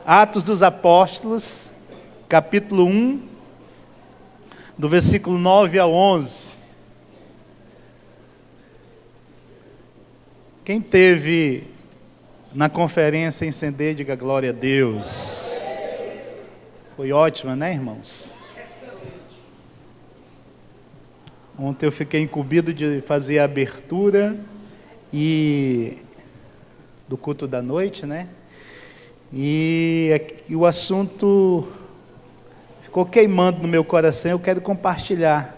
Atos dos Apóstolos, capítulo 1, do versículo 9 ao 11. Quem teve na conferência Encender, diga glória a Deus. Foi ótima, né, irmãos? Ontem eu fiquei incumbido de fazer a abertura do culto da noite, né? E o assunto ficou queimando no meu coração, eu quero compartilhar.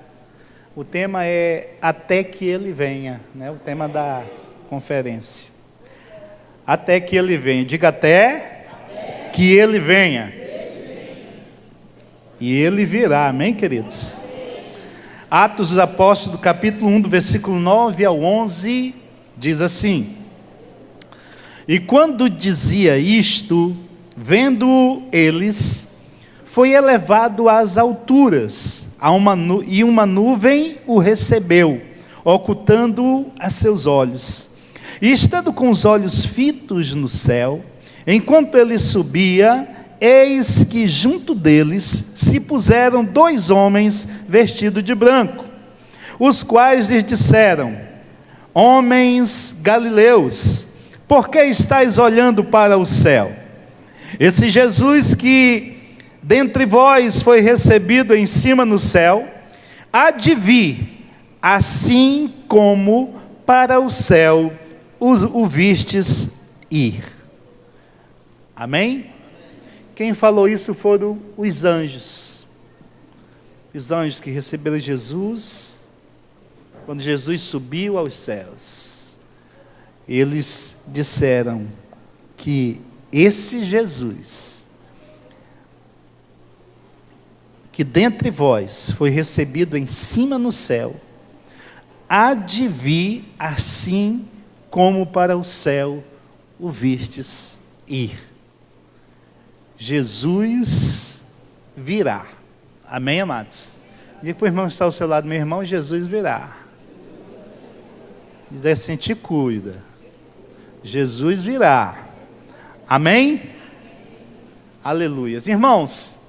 O tema é Até que Ele Venha, né? O tema da conferência. Até que Ele venha. Diga até que Ele venha. E Ele virá, amém, queridos? Atos dos Apóstolos, capítulo 1, do versículo 9 ao 11, diz assim: E quando dizia isto, vendo eles, foi elevado às alturas, e uma nuvem o recebeu, ocultando-o a seus olhos. E estando com os olhos fitos no céu, enquanto ele subia, eis que junto deles se puseram dois homens vestidos de branco, os quais lhes disseram: Homens galileus, por que estáis olhando para o céu? Esse Jesus que dentre vós foi recebido em cima no céu, há de vir, assim como para o céu o vistes ir. Amém? Quem falou isso foram os anjos. Os anjos que receberam Jesus, quando Jesus subiu aos céus. Eles disseram que esse Jesus, que dentre vós foi recebido em cima no céu, há de vir assim como para o céu o vistes ir. Jesus virá. Amém, amados? Diga para o irmão que está ao seu lado: meu irmão, Jesus virá. Diz assim: te cuida. Jesus virá. Amém? Aleluias. Irmãos,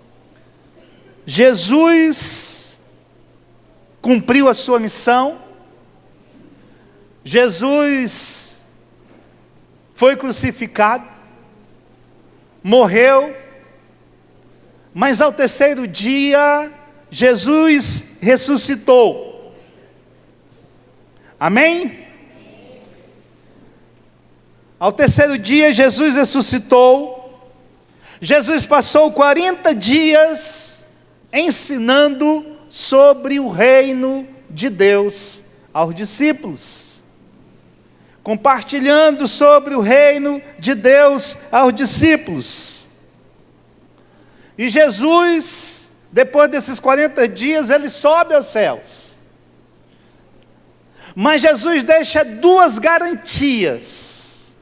Jesus cumpriu a sua missão. Jesus foi crucificado, morreu, mas ao terceiro dia, Jesus ressuscitou. Amém? Ao terceiro dia, Jesus ressuscitou. Jesus passou 40 dias ensinando sobre o reino de Deus aos discípulos. Compartilhando sobre o reino de Deus aos discípulos. E Jesus, depois desses 40 dias, ele sobe aos céus. Mas Jesus deixa duas garantias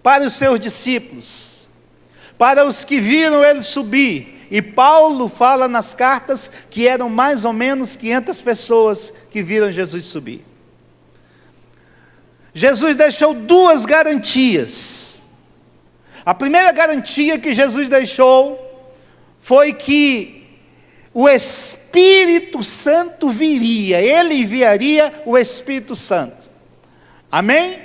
para os seus discípulos, para os que viram ele subir. E Paulo fala nas cartas que eram mais ou menos 500 pessoas que viram Jesus subir. Jesus deixou duas garantias. A primeira garantia que Jesus deixou foi que o Espírito Santo viria, ele enviaria o Espírito Santo. Amém?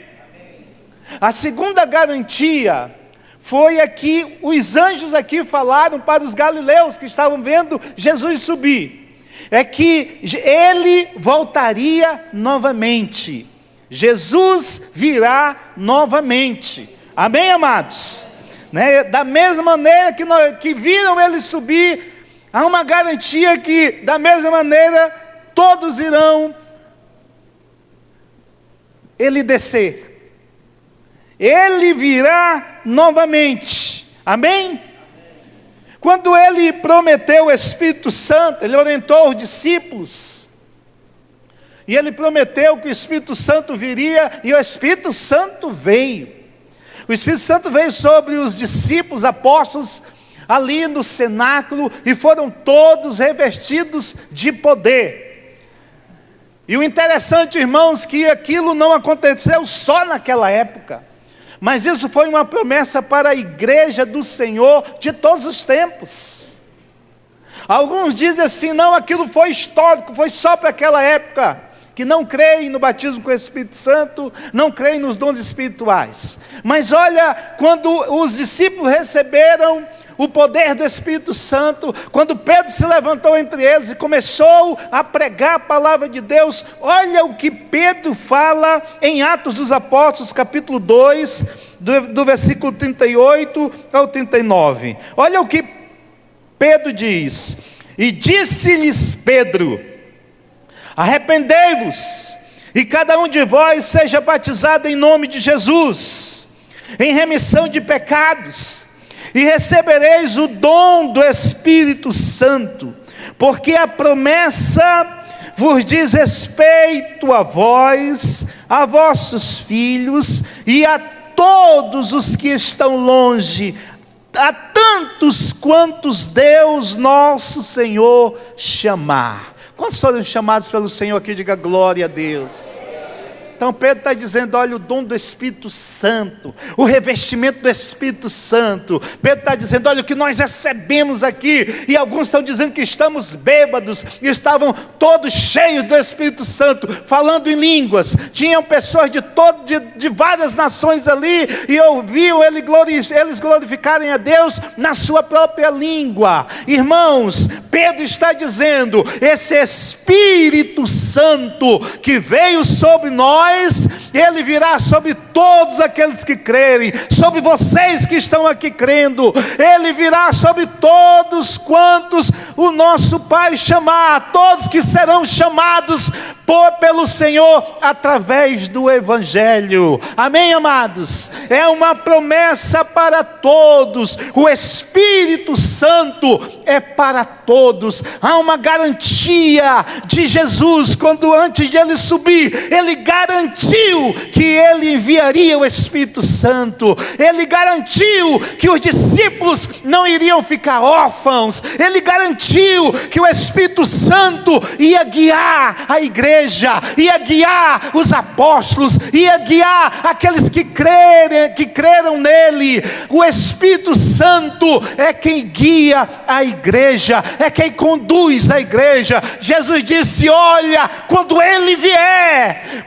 A segunda garantia foi a que os anjos aqui falaram para os galileus que estavam vendo Jesus subir, é que ele voltaria novamente. Jesus virá novamente. Amém, amados? Né? Da mesma maneira que viram ele subir, há uma garantia que, da mesma maneira, todos irão ele descer. Ele virá novamente. Amém? Quando ele prometeu o Espírito Santo, ele orientou os discípulos. E ele prometeu que o Espírito Santo viria, e o Espírito Santo veio. O Espírito Santo veio sobre os discípulos, apóstolos, ali no cenáculo, e foram todos revestidos de poder. E o interessante, irmãos, que aquilo não aconteceu só naquela época. Mas isso foi uma promessa para a igreja do Senhor de todos os tempos. Alguns dizem assim, não, aquilo foi histórico, foi só para aquela época, que não creem no batismo com o Espírito Santo, não creem nos dons espirituais. Mas olha, quando os discípulos receberam o poder do Espírito Santo, quando Pedro se levantou entre eles e começou a pregar a palavra de Deus, olha o que Pedro fala em Atos dos Apóstolos, capítulo 2, do versículo 38 ao 39. Olha o que Pedro diz: e disse-lhes Pedro: arrependei-vos, e cada um de vós seja batizado em nome de Jesus, em remissão de pecados, e recebereis o dom do Espírito Santo, porque a promessa vos diz respeito a vós, a vossos filhos e a todos os que estão longe, a tantos quantos Deus nosso Senhor chamar. Quantos foram chamados pelo Senhor aqui? Diga glória a Deus. Então Pedro está dizendo, olha, o dom do Espírito Santo, o revestimento do Espírito Santo. Pedro está dizendo, olha o que nós recebemos aqui. E alguns estão dizendo que estamos bêbados, e estavam todos cheios do Espírito Santo, falando em línguas. Tinham pessoas de várias nações ali, e ouviam eles glorificarem a Deus na sua própria língua. Irmãos, Pedro está dizendo, esse Espírito Santo que veio sobre nós, ele virá sobre todos aqueles que crerem, sobre vocês que estão aqui crendo. Ele virá sobre todos quantos o nosso Pai chamar, todos que serão chamados pelo Senhor através do Evangelho. Amém, amados? É uma promessa para todos. O Espírito Santo é para todos. Há uma garantia de Jesus, quando antes de ele subir, ele garantiu que ele enviaria o Espírito Santo. Ele garantiu que os discípulos não iriam ficar órfãos. Ele garantiu que o Espírito Santo ia guiar a igreja, ia guiar os apóstolos, ia guiar aqueles que creram nele. O Espírito Santo é quem guia a igreja, é quem conduz a igreja. Jesus disse, olha, quando ele vier,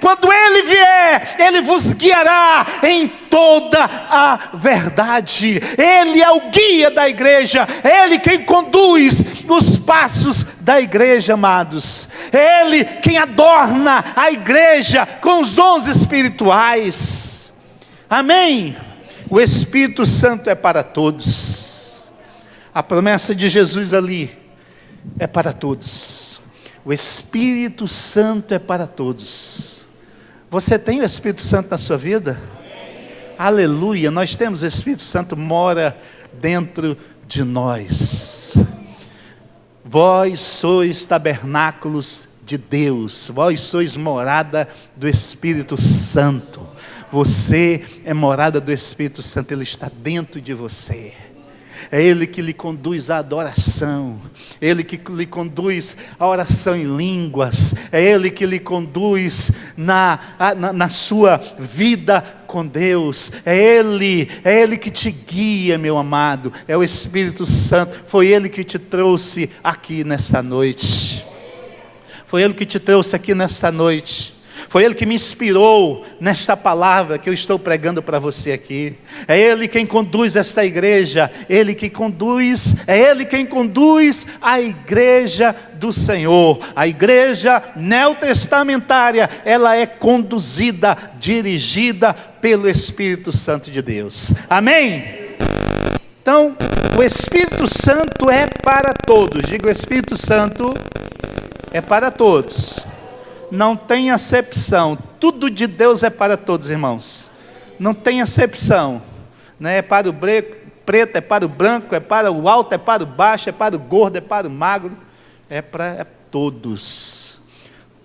ele vos guiará em toda a verdade. Ele é o guia da igreja, ele quem conduz os passos da igreja, amados. Ele quem adorna a igreja com os dons espirituais. Amém? O Espírito Santo é para todos. A promessa de Jesus ali é para todos. O Espírito Santo é para todos. Você tem o Espírito Santo na sua vida? Aleluia, nós temos o Espírito Santo, mora dentro de nós. Vós sois tabernáculos de Deus, vós sois morada do Espírito Santo. Você é morada do Espírito Santo, ele está dentro de você. É ele que lhe conduz à adoração, ele que lhe conduz à oração em línguas, é ele que lhe conduz na sua vida com Deus, é ele que te guia, meu amado, é o Espírito Santo. Foi ele que te trouxe aqui nesta noite, foi ele que te trouxe aqui nesta noite. Foi ele que me inspirou nesta palavra que eu estou pregando para você aqui. É ele quem conduz esta igreja. É ele quem conduz a igreja do Senhor. A igreja neotestamentária, ela é conduzida, dirigida pelo Espírito Santo de Deus. Amém? Então, o Espírito Santo é para todos. Diga, o Espírito Santo é para todos. Não tem acepção. Tudo de Deus é para todos, irmãos. Não tem acepção, né? É para o preto, é para o branco, é para o alto, é para o baixo, é para o gordo, é para o magro. É para todos.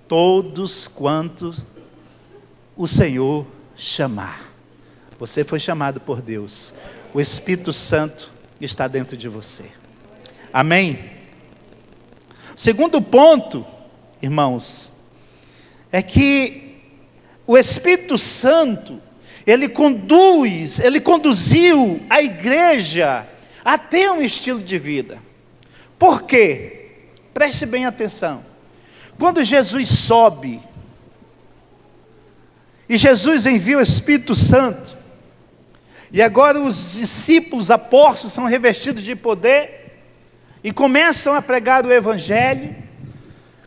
Todos quantos o Senhor chamar. Você foi chamado por Deus. O Espírito Santo está dentro de você. Amém? Segundo ponto, irmãos, é que o Espírito Santo, ele conduziu a igreja a ter um estilo de vida. Por quê? Preste bem atenção. Quando Jesus sobe, e Jesus envia o Espírito Santo, e agora os discípulos, apóstolos, são revestidos de poder, e começam a pregar o Evangelho,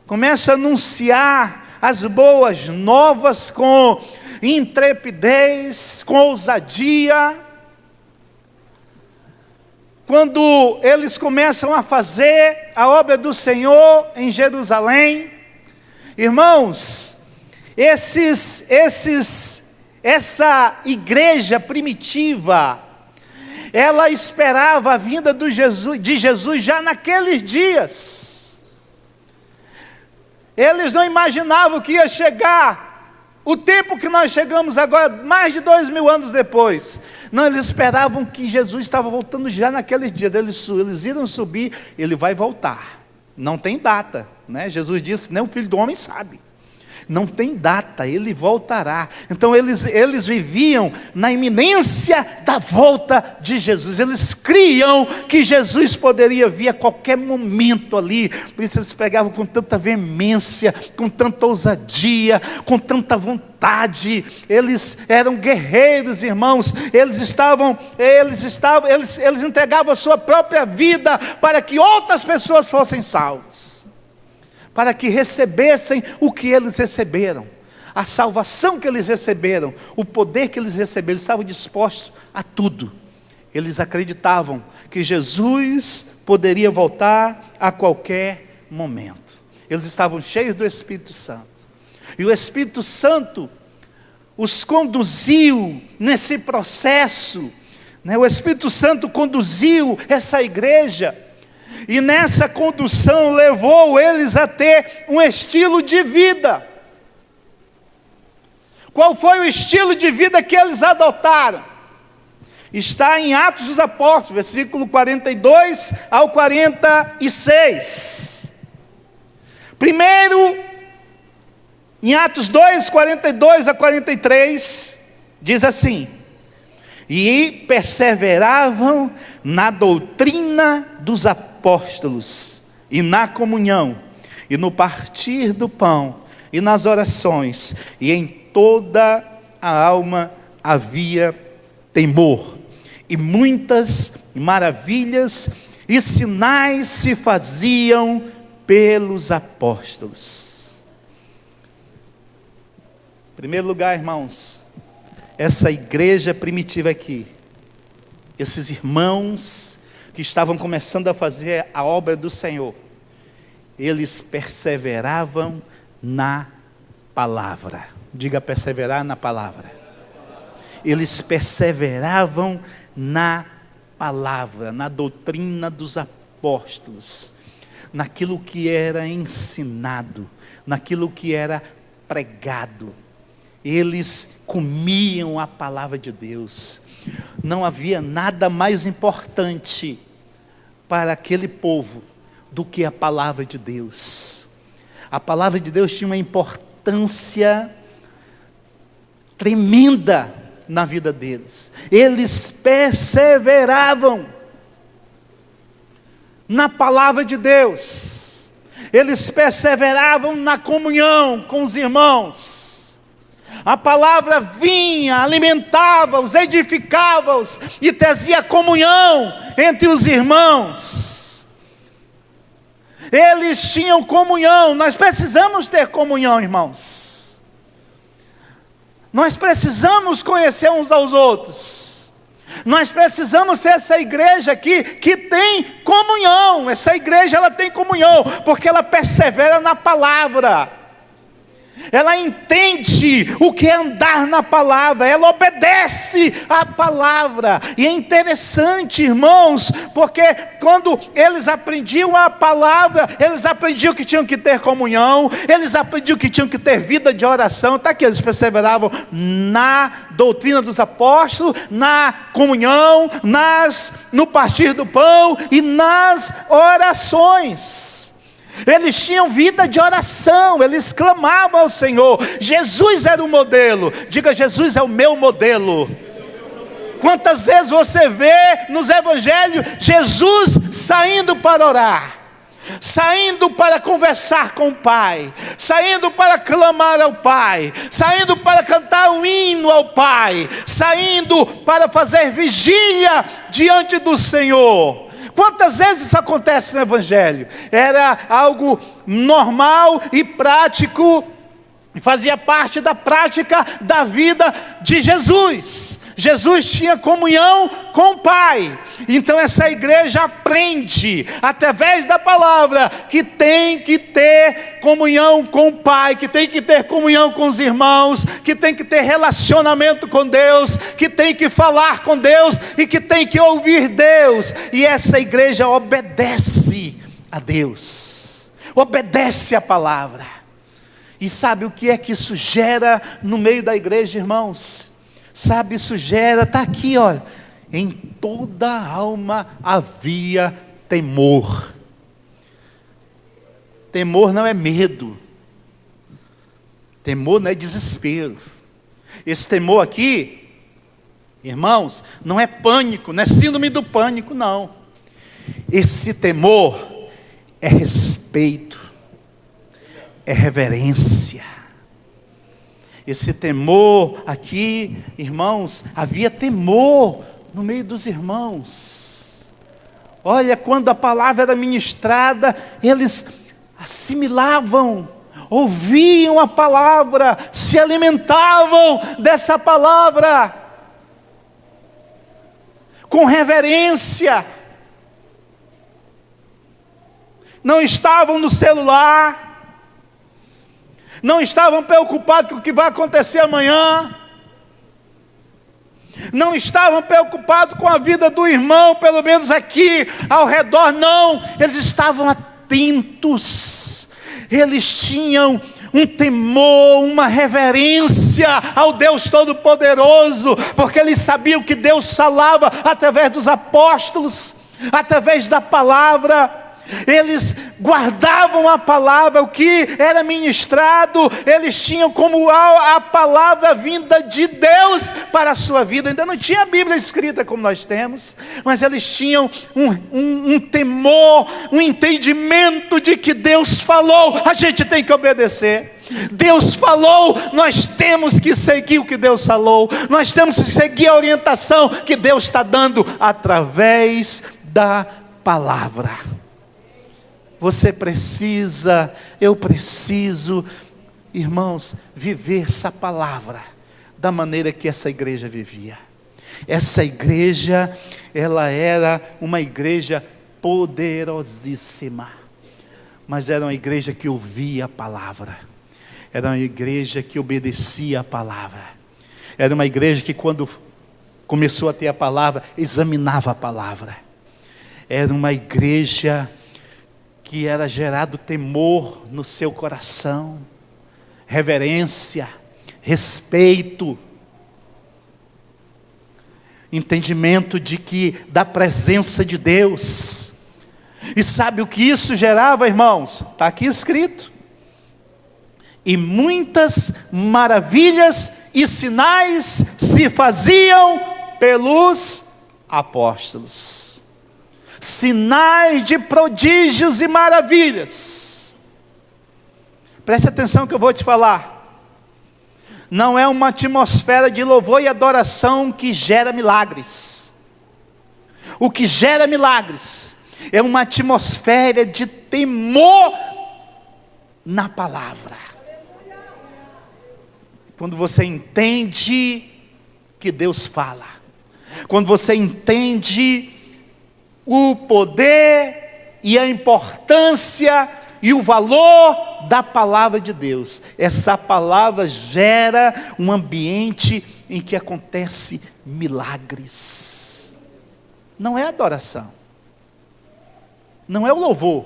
começam a anunciar as boas novas com intrepidez, com ousadia. Quando eles começam a fazer a obra do Senhor em Jerusalém, irmãos, essa igreja primitiva, ela esperava a vinda de Jesus já naqueles dias. Eles não imaginavam que ia chegar o tempo que nós chegamos agora, mais de 2000 anos depois. Não, eles esperavam que Jesus estava voltando já naqueles dias. Eles iram subir, ele vai voltar. Não tem data, né? Jesus disse, nem o Filho do Homem sabe. Não tem data, ele voltará. Então eles viviam na iminência da volta de Jesus. Eles criam que Jesus poderia vir a qualquer momento ali. Por isso eles pregavam com tanta veemência, com tanta ousadia, com tanta vontade. Eles eram guerreiros, irmãos. Eles entregavam a sua própria vida para que outras pessoas fossem salvas, para que recebessem o que eles receberam, a salvação que eles receberam, o poder que eles receberam. Eles estavam dispostos a tudo. Eles acreditavam que Jesus poderia voltar a qualquer momento. Eles estavam cheios do Espírito Santo, e o Espírito Santo os conduziu nesse processo, né? O Espírito Santo conduziu essa igreja, e nessa condução levou eles a ter um estilo de vida. Qual foi o estilo de vida que eles adotaram? Está em Atos dos Apóstolos, versículo 42 ao 46. Primeiro, em Atos 2, 42 a 43, diz assim: e perseveravam na doutrina dos apóstolos, e na comunhão, e no partir do pão, e nas orações, e em toda a alma havia temor, e muitas maravilhas e sinais se faziam pelos apóstolos. Em primeiro lugar, irmãos, essa igreja primitiva aqui, esses irmãos que estavam começando a fazer a obra do Senhor, eles perseveravam na palavra. Diga, perseverar na palavra. Eles perseveravam na palavra, na doutrina dos apóstolos, naquilo que era ensinado, naquilo que era pregado. Eles comiam a palavra de Deus. Não havia nada mais importante para aquele povo do que a palavra de Deus. A palavra de Deus tinha uma importância tremenda na vida deles. Eles perseveravam na palavra de Deus. Eles perseveravam na comunhão com os irmãos. A palavra vinha, alimentava-os, edificava-os e trazia comunhão entre os irmãos. Eles tinham comunhão. Nós precisamos ter comunhão, irmãos. Nós precisamos conhecer uns aos outros. Nós precisamos ser essa igreja aqui que tem comunhão. Essa igreja, ela tem comunhão porque ela persevera na palavra. Ela entende o que é andar na palavra, ela obedece à palavra. E é interessante, irmãos, porque quando eles aprendiam a palavra, eles aprendiam que tinham que ter comunhão, eles aprendiam que tinham que ter vida de oração. Está aqui, eles perseveravam na doutrina dos apóstolos, na comunhão, no partir do pão e nas orações. Eles tinham vida de oração, eles clamavam ao Senhor. Jesus era o modelo. Diga: Jesus é o meu modelo. Quantas vezes você vê nos evangelhos Jesus saindo para orar, saindo para conversar com o Pai, saindo para clamar ao Pai, saindo para cantar um hino ao Pai, saindo para fazer vigília diante do Senhor? Quantas vezes isso acontece no evangelho? Era algo normal e prático, fazia parte da prática da vida de Jesus. Jesus tinha comunhão com o Pai. Então essa igreja aprende, através da palavra, que tem que ter comunhão com o Pai, que tem que ter comunhão com os irmãos, que tem que ter relacionamento com Deus, que tem que falar com Deus e que tem que ouvir Deus. E essa igreja obedece a Deus, obedece a palavra. E sabe o que é que isso gera no meio da igreja, irmãos? Sabe, isso gera, está aqui, olha. Em toda alma havia temor. Temor não é medo. Temor não é desespero. Esse temor aqui, irmãos, não é pânico, não é síndrome do pânico, não. Esse temor é respeito, é reverência. Esse temor aqui, irmãos, havia temor no meio dos irmãos. Olha, quando a palavra era ministrada, eles assimilavam, ouviam a palavra, se alimentavam dessa palavra, com reverência. Não estavam no celular, não estavam preocupados com o que vai acontecer amanhã, não estavam preocupados com a vida do irmão, pelo menos aqui ao redor, não. Eles estavam atentos, eles tinham um temor, uma reverência ao Deus Todo-Poderoso, porque eles sabiam que Deus falava através dos apóstolos, através da palavra. Eles guardavam a palavra, o que era ministrado, eles tinham como a palavra vinda de Deus para a sua vida. Ainda não tinha a Bíblia escrita como nós temos, mas eles tinham um temor, um entendimento de que Deus falou, a gente tem que obedecer. Deus falou, nós temos que seguir o que Deus falou, nós temos que seguir a orientação que Deus está dando através da palavra. Você precisa, eu preciso, irmãos, viver essa palavra da maneira que essa igreja vivia. Essa igreja, ela era uma igreja poderosíssima, mas era uma igreja que ouvia a palavra, era uma igreja que obedecia a palavra, era uma igreja que quando começou a ter a palavra, examinava a palavra. Era uma igreja que era gerado temor no seu coração, reverência, respeito, entendimento de que da presença de Deus. E sabe o que isso gerava, irmãos? Está aqui escrito: e muitas maravilhas e sinais se faziam pelos apóstolos. Sinais de prodígios e maravilhas. Preste atenção que eu vou te falar. Não é uma atmosfera de louvor e adoração que gera milagres. O que gera milagres é uma atmosfera de temor na palavra. Quando você entende que Deus fala, quando você entende o poder e a importância e o valor da palavra de Deus, essa palavra gera um ambiente em que acontece milagres. Não é adoração, não é o louvor,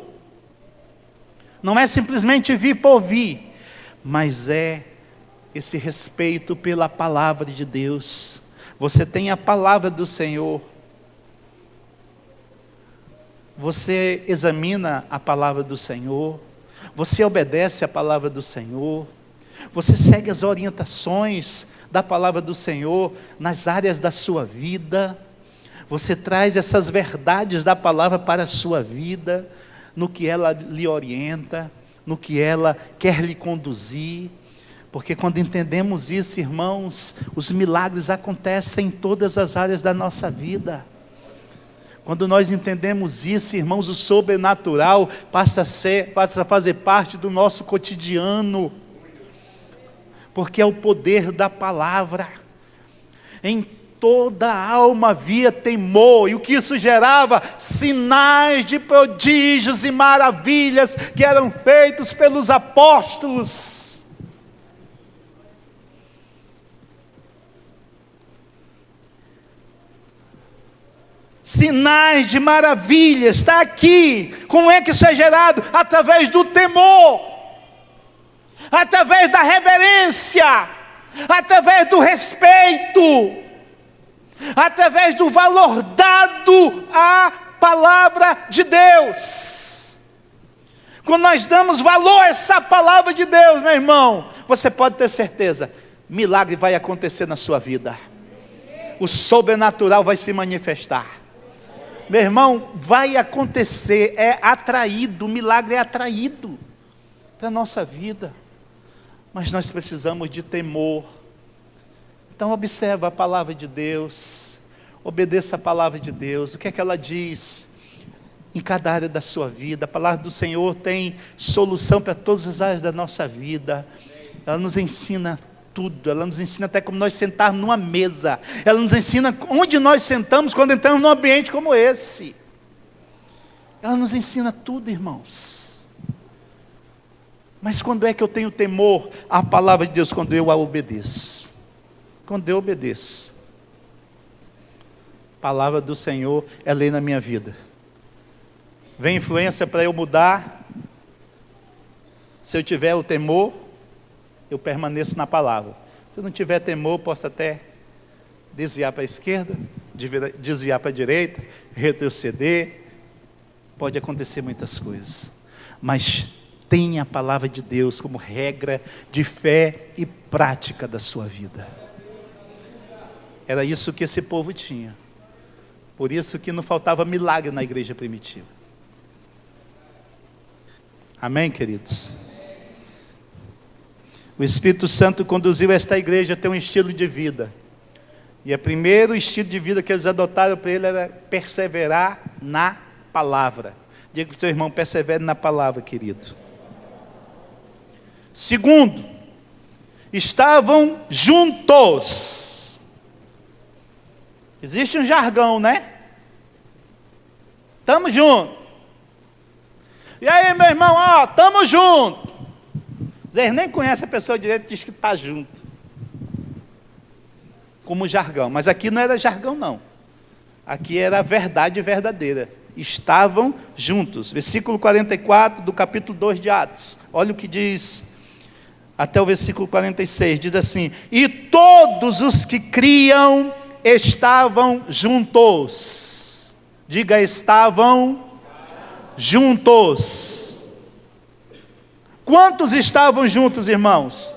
não é simplesmente vir por vir, mas é esse respeito pela palavra de Deus. Você tem a palavra do Senhor, você examina a palavra do Senhor, Você obedece a palavra do Senhor? Você segue as orientações da palavra do Senhor nas áreas da sua vida? Você traz essas verdades da palavra para a sua vida, no que ela lhe orienta, no que ela quer lhe conduzir? Porque quando entendemos isso, irmãos, os milagres acontecem em todas as áreas da nossa vida. Quando nós entendemos isso, irmãos, o sobrenatural passa a fazer parte do nosso cotidiano. Porque é o poder da palavra. Em toda a alma havia temor, e o que isso gerava? Sinais de prodígios e maravilhas que eram feitos pelos apóstolos. Sinais de maravilhas, está aqui. Como é que isso é gerado? Através do temor, através da reverência, através do respeito, através do valor dado à palavra de Deus. Quando nós damos valor a essa palavra de Deus, meu irmão, você pode ter certeza, milagre vai acontecer na sua vida. O sobrenatural vai se manifestar. Meu irmão, vai acontecer, é atraído, o milagre é atraído para a nossa vida. Mas nós precisamos de temor. Então observa a palavra de Deus, obedeça a palavra de Deus. O que é que ela diz em cada área da sua vida? A palavra do Senhor tem solução para todas as áreas da nossa vida. Ela nos ensina tudo, ela nos ensina até como nós sentarmos numa mesa, ela nos ensina onde nós sentamos quando entramos num ambiente como esse. Ela nos ensina tudo, irmãos. Mas quando é que eu tenho temor à palavra de Deus? Quando eu a obedeço. Quando eu obedeço. A palavra do Senhor é lei na minha vida. Vem influência para eu mudar. Se eu tiver o temor, eu permaneço na palavra. Se eu não tiver temor, posso até desviar para a esquerda, desviar para a direita, retroceder. Pode acontecer muitas coisas. Mas tenha a palavra de Deus como regra de fé e prática da sua vida. Era isso que esse povo tinha. Por isso que não faltava milagre na igreja primitiva. Amém, queridos? O Espírito Santo conduziu esta igreja a ter um estilo de vida. E o primeiro estilo de vida que eles adotaram para ele era perseverar na palavra. Diga para o seu irmão, persevere na palavra, querido. Segundo, estavam juntos. Existe um jargão, né? Estamos juntos. E aí, meu irmão, ó, estamos juntos. Vocês nem conhecem a pessoa direito e diz que está junto. Como jargão. Mas aqui não era jargão, não. Aqui era a verdade verdadeira. Estavam juntos. Versículo 44 do capítulo 2 de Atos. Olha o que diz até o versículo 46. Diz assim: e todos os que criam estavam juntos. Diga, estavam juntos. Quantos estavam juntos, irmãos?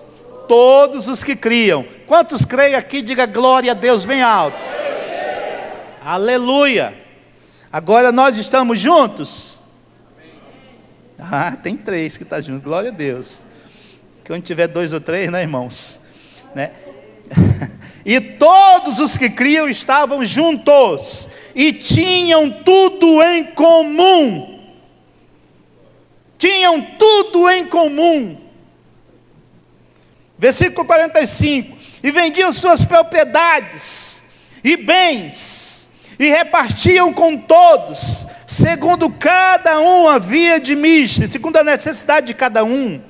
Todos os que criam. Quantos creem aqui? Diga glória a Deus bem alto. Aleluia. Agora nós estamos juntos? Ah, tem 3 que estão juntos, glória a Deus. Que onde tiver 2 ou 3, né, irmãos? Né? E todos os que criam estavam juntos e tinham tudo em comum. Tinham tudo em comum. Versículo 45. E vendiam suas propriedades e bens, e repartiam com todos, segundo cada um havia de misto, segundo a necessidade de cada um,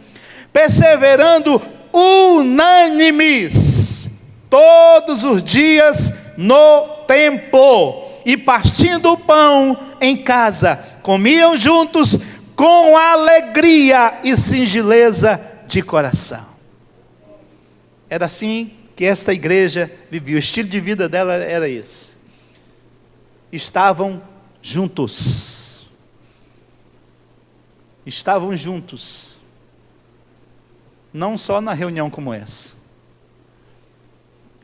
perseverando unânimes, todos os dias no templo, e partindo o pão em casa, comiam juntos com alegria e singeleza de coração. Era assim que esta igreja vivia, o estilo de vida dela era esse. Estavam juntos. estavam juntos, não só na reunião como essa,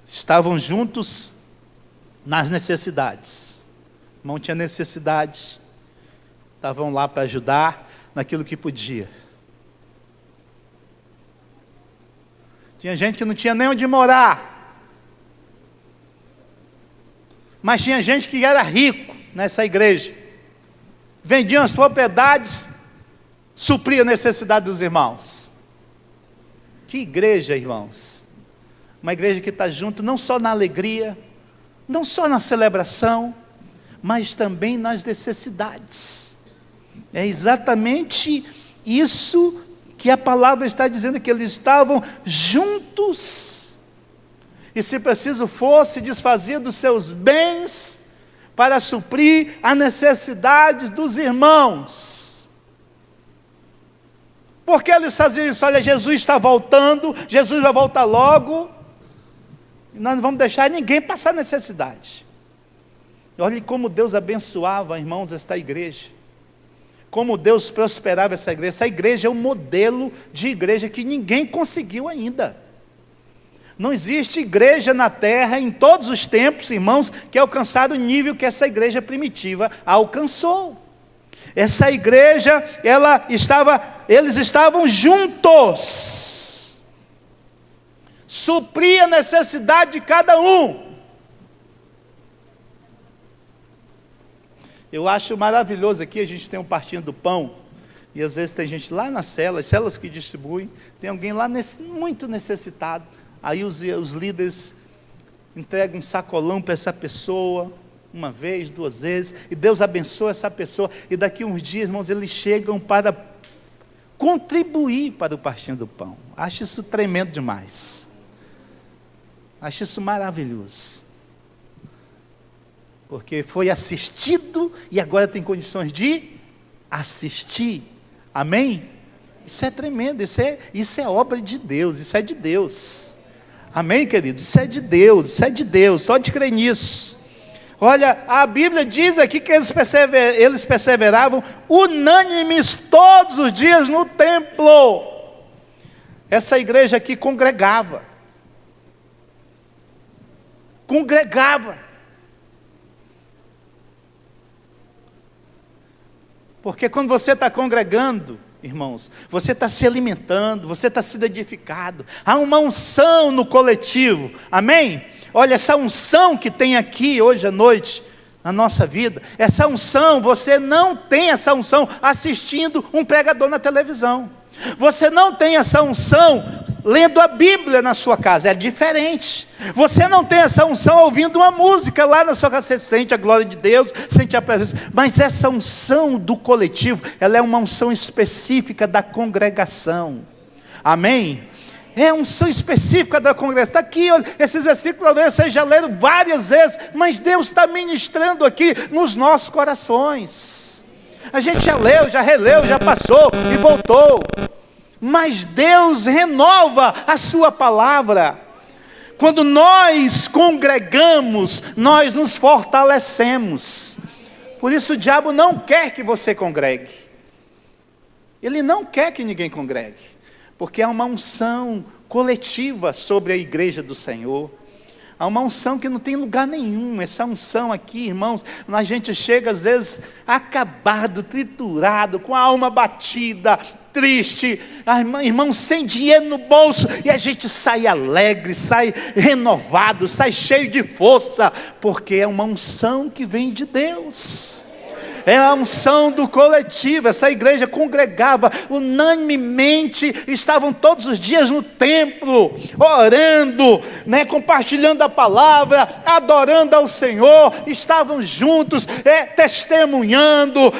estavam juntos nas necessidades. O irmão tinha necessidade, estavam lá para ajudar naquilo que podia. Tinha gente que não tinha nem onde morar, mas tinha gente que era rico nessa igreja, vendiam as propriedades, supria a necessidade dos irmãos. Que igreja, irmãos! Uma igreja que está junto não só na alegria, não só na celebração, mas também nas necessidades. É exatamente isso que a palavra está dizendo, que eles estavam juntos, e se preciso fosse, desfazia dos seus bens para suprir a necessidade dos irmãos. Por que eles faziam isso? Olha, Jesus está voltando, Jesus vai voltar logo, e nós não vamos deixar ninguém passar necessidade. Olha como Deus abençoava, irmãos, esta igreja. Como Deus prosperava essa igreja. Essa igreja é um modelo de igreja que ninguém conseguiu ainda. Não existe igreja na terra, em todos os tempos, irmãos, que alcançaram o nível que essa igreja primitiva alcançou. Essa igreja, eles estavam juntos. Supria a necessidade de cada um. Eu acho maravilhoso aqui, a gente tem um partinho do pão, e às vezes tem gente lá nas celas que distribuem, tem alguém lá muito necessitado, aí os líderes entregam um sacolão para essa pessoa, uma vez, duas vezes, e Deus abençoa essa pessoa, e daqui uns dias, irmãos, eles chegam para contribuir para o partinho do pão. Acho isso tremendo demais, acho isso maravilhoso. Porque foi assistido e agora tem condições de assistir. Amém? Isso é tremendo, isso é obra de Deus, isso é de Deus. Amém, queridos? Isso é de Deus, só de crer nisso. Olha, a Bíblia diz aqui que eles perseveravam unânimes todos os dias no templo. Essa igreja aqui congregava. Porque quando você está congregando, irmãos, você está se alimentando, você está sendo edificado. Há uma unção no coletivo, amém? Olha, essa unção que tem aqui hoje à noite, na nossa vida, essa unção, você não tem essa unção assistindo um pregador na televisão. Você não tem essa unção lendo a Bíblia na sua casa, é diferente. Você não tem essa unção ouvindo uma música lá na sua casa, você sente a glória de Deus, sente a presença, mas essa unção do coletivo, ela é uma unção específica da congregação, amém? É unção específica da congregação. Está aqui, olha, esses versículos talvez vocês já leram várias vezes, mas Deus está ministrando aqui nos nossos corações. A gente já leu, já releu, já passou e voltou, mas Deus renova a sua palavra. Quando nós congregamos, nós nos fortalecemos. Por isso o diabo não quer que você congregue. Ele não quer que ninguém congregue, porque há uma unção coletiva sobre a igreja do Senhor. Há uma unção que não tem lugar nenhum. Essa unção aqui, irmãos, a gente chega às vezes acabado, triturado, com a alma batida, triste, irmão, sem dinheiro no bolso, e a gente sai alegre, sai renovado, sai cheio de força, porque é uma unção que vem de Deus. É a unção do coletivo. Essa igreja congregava unanimemente, estavam todos os dias no templo, orando, compartilhando a palavra, adorando ao Senhor, estavam juntos, testemunhando,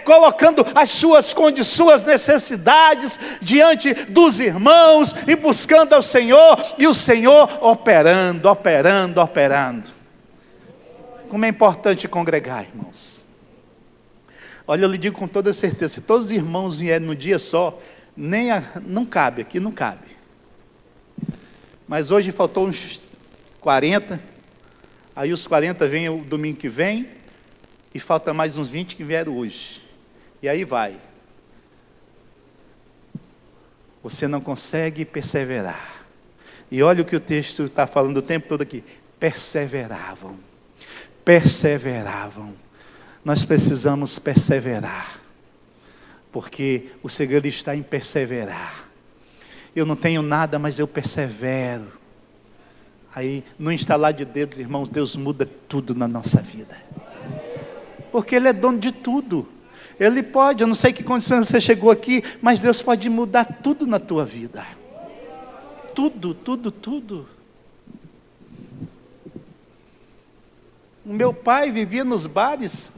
colocando as suas necessidades diante dos irmãos e buscando ao Senhor, e o Senhor operando. Como é importante congregar, irmãos. Olha, eu lhe digo com toda certeza, se todos os irmãos vierem no dia só, não cabe, aqui não cabe. Mas hoje faltou uns 40, aí os 40 vêm o domingo que vem, e falta mais uns 20 que vieram hoje. E aí vai. você não consegue perseverar. E olha o que o texto está falando o tempo todo aqui. Perseveravam. Perseveravam. Nós precisamos perseverar. Porque o segredo está em perseverar. Eu não tenho nada, mas eu persevero. Aí, no instalar de dedos, irmãos, Deus muda tudo na nossa vida. Porque Ele é dono de tudo. Ele pode, eu não sei que condições você chegou aqui, mas Deus pode mudar tudo na tua vida. Tudo, tudo, tudo. O meu pai vivia nos bares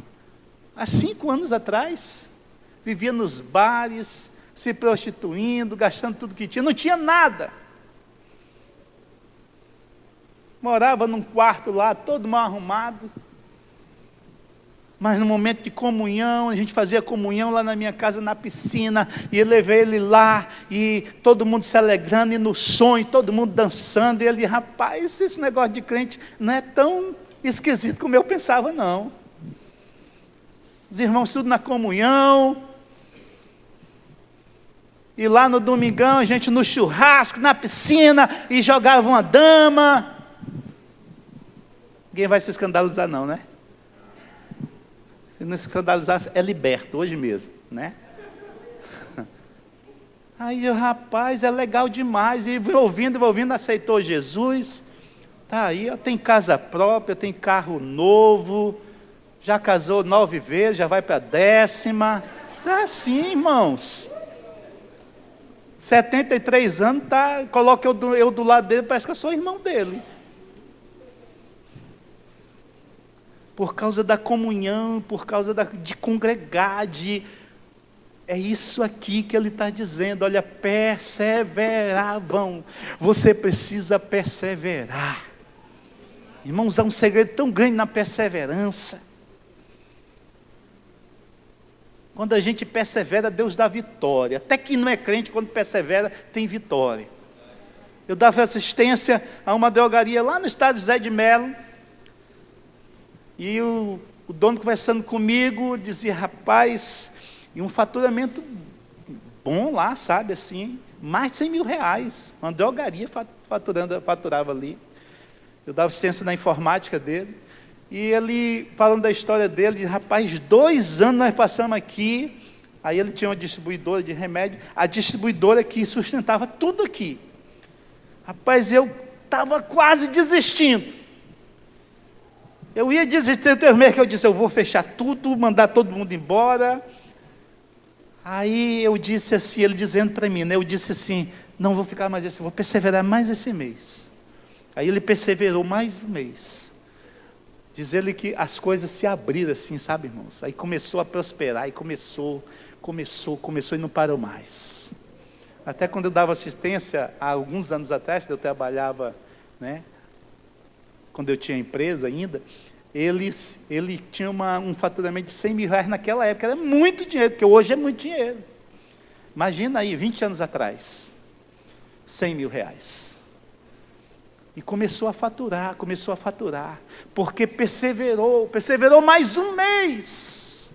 há 5 anos atrás. Vivia nos bares, se prostituindo, gastando tudo que tinha. Não tinha nada. Morava num quarto lá, todo mal arrumado. Mas no momento de comunhão, a gente fazia comunhão lá na minha casa, na piscina, e eu levei ele lá, e todo mundo se alegrando, e no sonho, todo mundo dançando, e ele, rapaz, esse negócio de crente não é tão esquisito como eu pensava, não. Os irmãos tudo na comunhão, e lá no domingão, a gente no churrasco, na piscina, e jogava uma dama. Ninguém vai se escandalizar não, né? Se não se escandalizar, é liberto, hoje mesmo, né? Aí, rapaz, é legal demais, e ouvindo, aceitou Jesus, tá aí, ó, tem casa própria, tem carro novo, já casou 9 vezes, já vai para a 10ª, tá assim, irmãos, 73 anos, tá, coloca eu do lado dele, parece que eu sou irmão dele. Por causa da comunhão, por causa de congregar, é isso aqui que ele está dizendo, olha, perseveravam, você precisa perseverar. Irmãos, há um segredo tão grande na perseverança. Quando a gente persevera, Deus dá vitória, até quem não é crente, quando persevera, tem vitória. Eu dava assistência a uma drogaria lá no estado de Zé de Melo, e o dono conversando comigo, dizia, rapaz, e um faturamento bom lá, sabe, assim, mais de 100 mil reais, uma drogaria faturava ali. Eu dava assistência na informática dele, e ele, falando da história dele, disse, rapaz, 2 anos nós passamos aqui, aí ele tinha uma distribuidora de remédio, a distribuidora que sustentava tudo aqui. Rapaz, eu estava quase desistindo. Eu ia desistir, tem um mês que eu disse, eu vou fechar tudo, mandar todo mundo embora. Aí eu disse assim, ele dizendo para mim, né, eu disse assim, não vou ficar mais vou perseverar mais esse mês. Aí ele perseverou mais um mês. Diz ele que as coisas se abriram assim, sabe, irmãos? Aí começou a prosperar, e começou e não parou mais. Até quando eu dava assistência, há alguns anos atrás, eu trabalhava, né, quando eu tinha empresa ainda, ele tinha um faturamento de 100 mil reais naquela época, era muito dinheiro, porque hoje é muito dinheiro. Imagina aí, 20 anos atrás, 100 mil reais. E começou a faturar, porque perseverou mais um mês.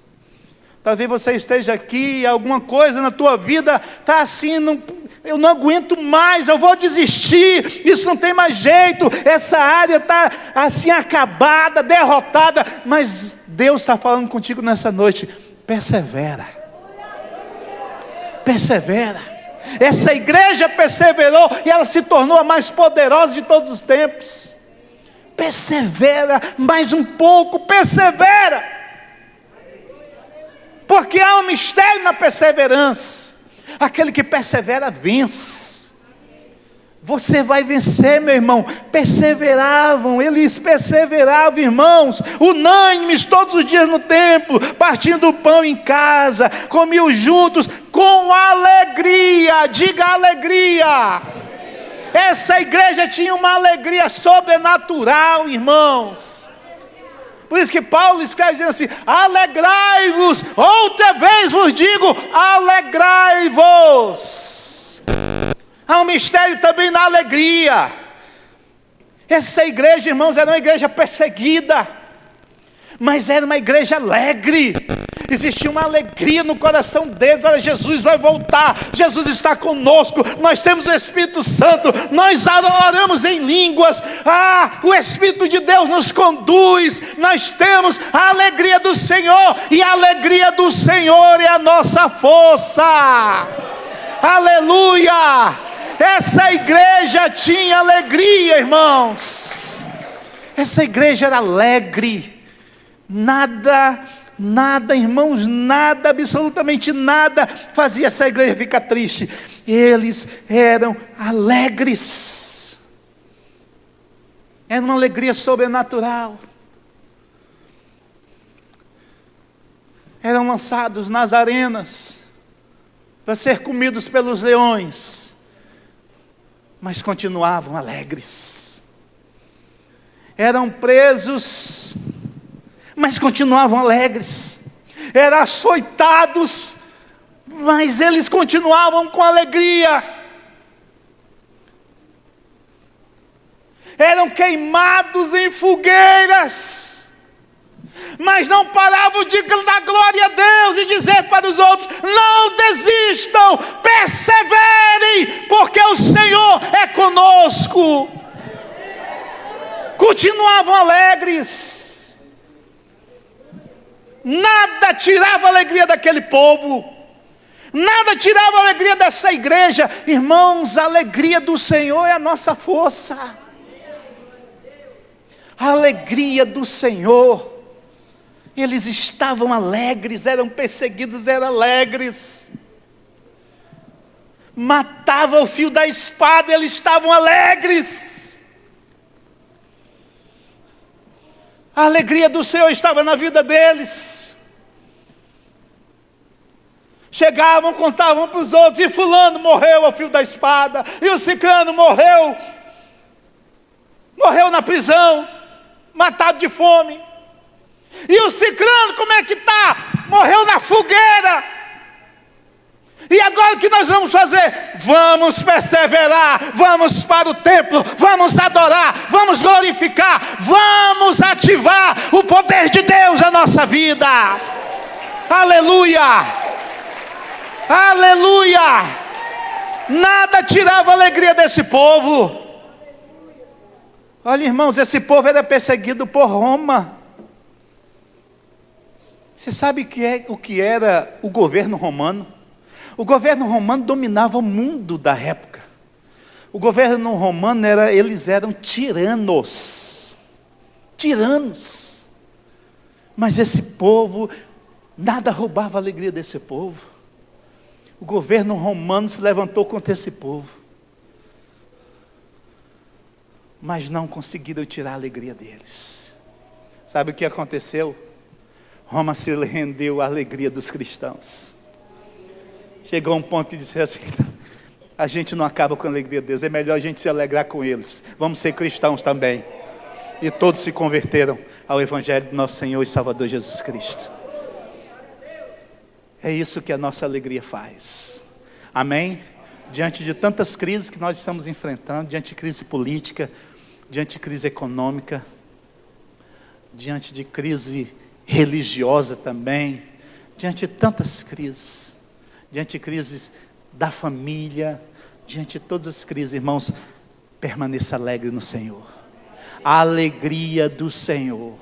Talvez você esteja aqui, alguma coisa na tua vida está assim, eu não aguento mais, eu vou desistir, isso não tem mais jeito, essa área está assim acabada, derrotada, mas Deus está falando contigo nessa noite, persevera, essa igreja perseverou, e ela se tornou a mais poderosa de todos os tempos, persevera, mais um pouco, persevera, porque há um mistério na perseverança. Aquele que persevera vence. Você vai vencer, meu irmão. Perseveravam, eles perseveravam, irmãos, unânimes todos os dias no templo, partindo o pão em casa, comiam juntos com alegria. Diga alegria. Essa igreja tinha uma alegria sobrenatural, irmãos. Por isso que Paulo escreve dizendo assim, alegrai-vos, outra vez vos digo, alegrai-vos. Há um mistério também na alegria. Essa igreja, irmãos, era uma igreja perseguida, mas era uma igreja alegre. Existia uma alegria no coração deles. Olha, Jesus vai voltar, Jesus está conosco, nós temos o Espírito Santo, nós oramos em línguas, o Espírito de Deus nos conduz, nós temos a alegria do Senhor, e a alegria do Senhor é a nossa força. Aleluia! Essa igreja tinha alegria, irmãos. Essa igreja era alegre. Nada, irmãos, nada, absolutamente nada fazia essa igreja ficar triste. Eles eram alegres. Era uma alegria sobrenatural. Eram lançados nas arenas para ser comidos pelos leões, mas continuavam alegres. Eram presos, mas continuavam alegres. Eram açoitados, mas eles continuavam com alegria. Eram queimados em fogueiras, mas não paravam de dar glória a Deus e dizer para os outros: não desistam, perseverem, porque o Senhor é conosco. Continuavam alegres. Nada tirava a alegria daquele povo, nada tirava a alegria dessa igreja. Irmãos, a alegria do Senhor é a nossa força. A alegria do Senhor. Eles estavam alegres, eram perseguidos, eram alegres. Matava o fio da espada, eles estavam alegres. A alegria do Senhor estava na vida deles. Chegavam, contavam para os outros: e fulano morreu ao fio da espada, e o ciclano morreu na prisão, matado de fome. E o ciclano, como é que está? Morreu na fogueira. E agora o que nós vamos fazer? Vamos perseverar, vamos para o templo, vamos adorar, vamos glorificar, vamos ativar o poder de Deus na nossa vida. Aleluia! Aleluia! Nada tirava a alegria desse povo. Olha, irmãos, esse povo era perseguido por Roma. Você sabe o que era o governo romano? O governo romano dominava o mundo da época. O governo romano eles eram tiranos. Mas esse povo, nada roubava a alegria desse povo. O governo romano se levantou contra esse povo, mas não conseguiram tirar a alegria deles. Sabe o que aconteceu? Roma se rendeu à alegria dos cristãos. Chegou um ponto que disse assim: a gente não acaba com a alegria de Deus, é melhor a gente se alegrar com eles. Vamos ser cristãos também. E todos se converteram ao Evangelho do nosso Senhor e Salvador Jesus Cristo. É isso que a nossa alegria faz. Amém? Diante de tantas crises que nós estamos enfrentando, diante de crise política, diante de crise econômica, diante de crise religiosa também, diante de tantas crises, diante de crises da família, diante de todas as crises, irmãos, permaneça alegre no Senhor. A alegria do Senhor.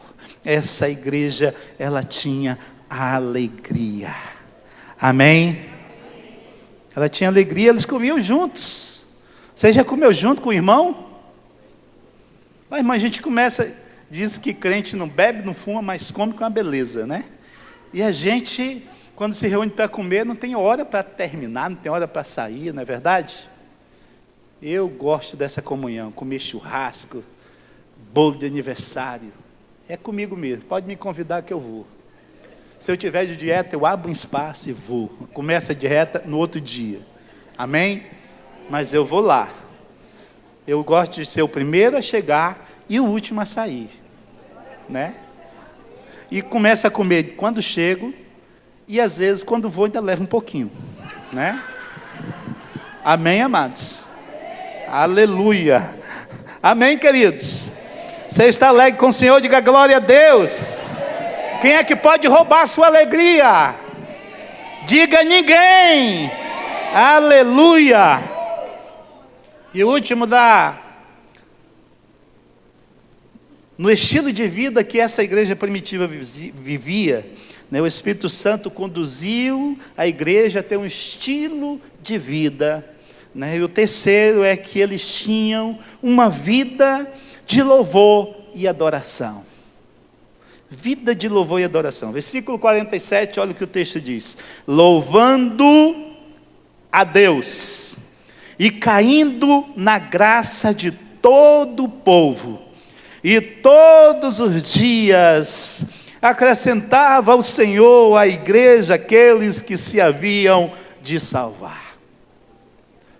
Essa igreja, ela tinha alegria. Amém? Ela tinha alegria, eles comiam juntos. Você já comeu junto com o irmão? Mas, irmão, a gente diz que crente não bebe, não fuma, mas come com a beleza, né? E a gente, quando se reúne para comer, não tem hora para terminar, não tem hora para sair, não é verdade? Eu gosto dessa comunhão, comer churrasco, bolo de aniversário. É comigo mesmo, pode me convidar que eu vou. Se eu tiver de dieta, eu abro um espaço e vou. Começa a dieta no outro dia. Amém? Mas eu vou lá. Eu gosto de ser o primeiro a chegar e o último a sair, né? E começo a comer quando chego, e às vezes quando vou ainda levo um pouquinho, né? Amém, amados? Aleluia! Amém, queridos? Você está alegre com o Senhor? Diga glória a Deus! Quem é que pode roubar a sua alegria? Diga: ninguém. Aleluia. E o último no estilo de vida que essa igreja primitiva vivia, né, o Espírito Santo conduziu a igreja a ter um estilo de vida, né, e o terceiro é que eles tinham uma vida de louvor e adoração. Vida de louvor e adoração. Versículo 47, olha o que o texto diz: louvando a Deus e caindo na graça de todo o povo, e todos os dias acrescentava ao Senhor à igreja aqueles que se haviam de salvar.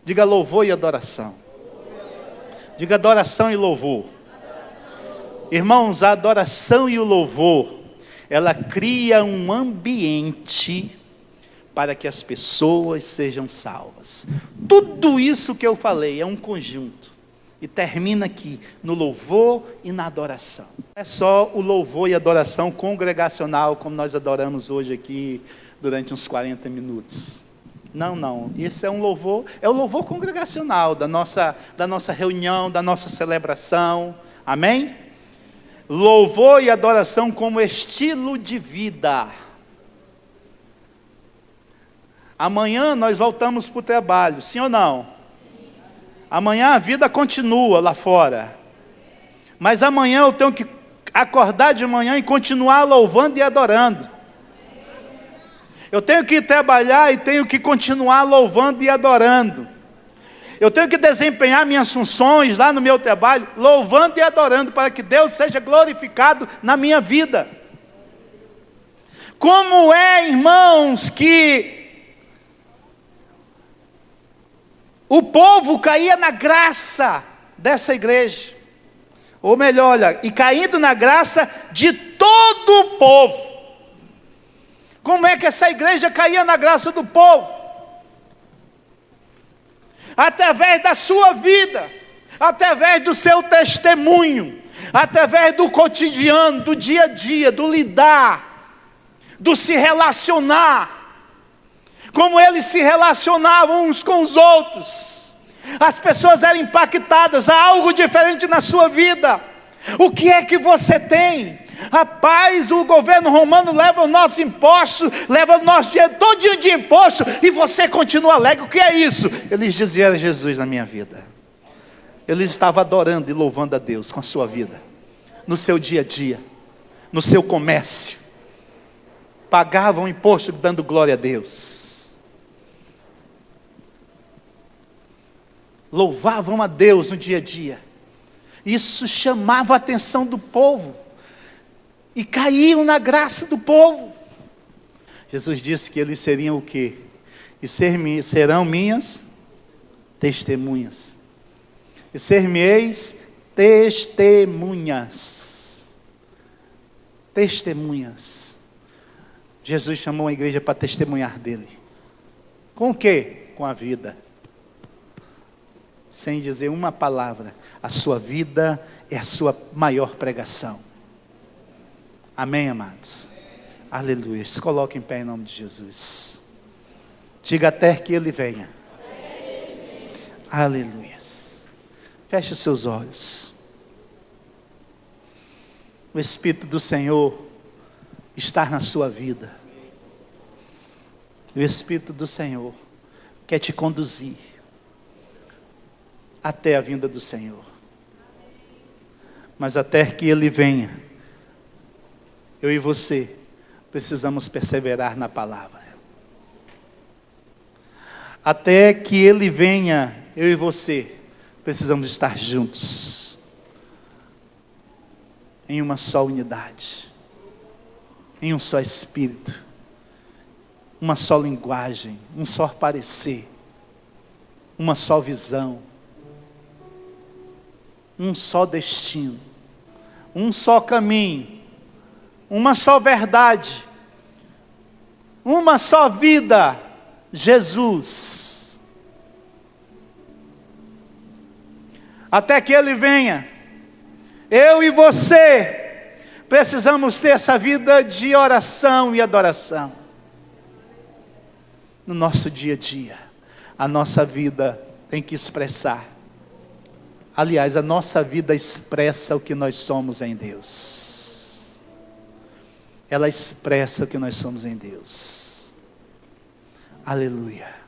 Diga: louvor e adoração. Diga: adoração e louvor. Irmãos, a adoração e o louvor, ela cria um ambiente para que as pessoas sejam salvas. Tudo isso que eu falei é um conjunto. E termina aqui, no louvor e na adoração. Não é só o louvor e adoração congregacional, como nós adoramos hoje aqui, durante uns 40 minutos. Não. Esse é um louvor, é o louvor congregacional, da nossa reunião, da nossa celebração. Amém? Louvor e adoração como estilo de vida. Amanhã nós voltamos para o trabalho, sim ou não? Amanhã a vida continua lá fora. Mas amanhã eu tenho que acordar de manhã e continuar louvando e adorando. Eu tenho que ir trabalhar e tenho que continuar louvando e adorando. Eu tenho que desempenhar minhas funções lá no meu trabalho, louvando e adorando, para que Deus seja glorificado na minha vida. Como é, irmãos, que o povo caía na graça dessa igreja. Ou melhor, olha, e caindo na graça de todo o povo. Como é que essa igreja caía na graça do povo? Através da sua vida, através do seu testemunho, através do cotidiano, do dia a dia, do lidar, do se relacionar, como eles se relacionavam uns com os outros. As pessoas eram impactadas, há algo diferente na sua vida. O que é que você tem? Rapaz, o governo romano leva o nosso imposto, leva o nosso dinheiro todinho de imposto, e você continua alegre. O que é isso? Eles diziam: era Jesus na minha vida. Eles estavam adorando e louvando a Deus com a sua vida, no seu dia a dia, no seu comércio. Pagavam imposto dando glória a Deus. Louvavam a Deus no dia a dia. Isso chamava a atenção do povo. E caíam na graça do povo. Jesus disse que eles seriam o quê? E serão minhas testemunhas. E ser-me-eis testemunhas. Testemunhas. Jesus chamou a igreja para testemunhar dele. Com o quê? Com a vida. Sem dizer uma palavra. A sua vida é a sua maior pregação. Amém, amados? Aleluia. Se coloque em pé em nome de Jesus. Diga: até que Ele venha. Aleluia. Feche seus olhos. O Espírito do Senhor está na sua vida. O Espírito do Senhor quer te conduzir até a vinda do Senhor. Mas até que Ele venha, eu e você precisamos perseverar na palavra. Até que Ele venha, eu e você precisamos estar juntos, em uma só unidade, em um só espírito, uma só linguagem, um só parecer, uma só visão, um só destino, um só caminho, uma só verdade, uma só vida, Jesus. Até que Ele venha, eu e você Precisamos ter essa vida de oração e adoração. No nosso dia a dia, a nossa vida tem que expressar. Aliás, a nossa vida expressa o que nós somos em Deus. Ela expressa o que nós somos em Deus. Aleluia.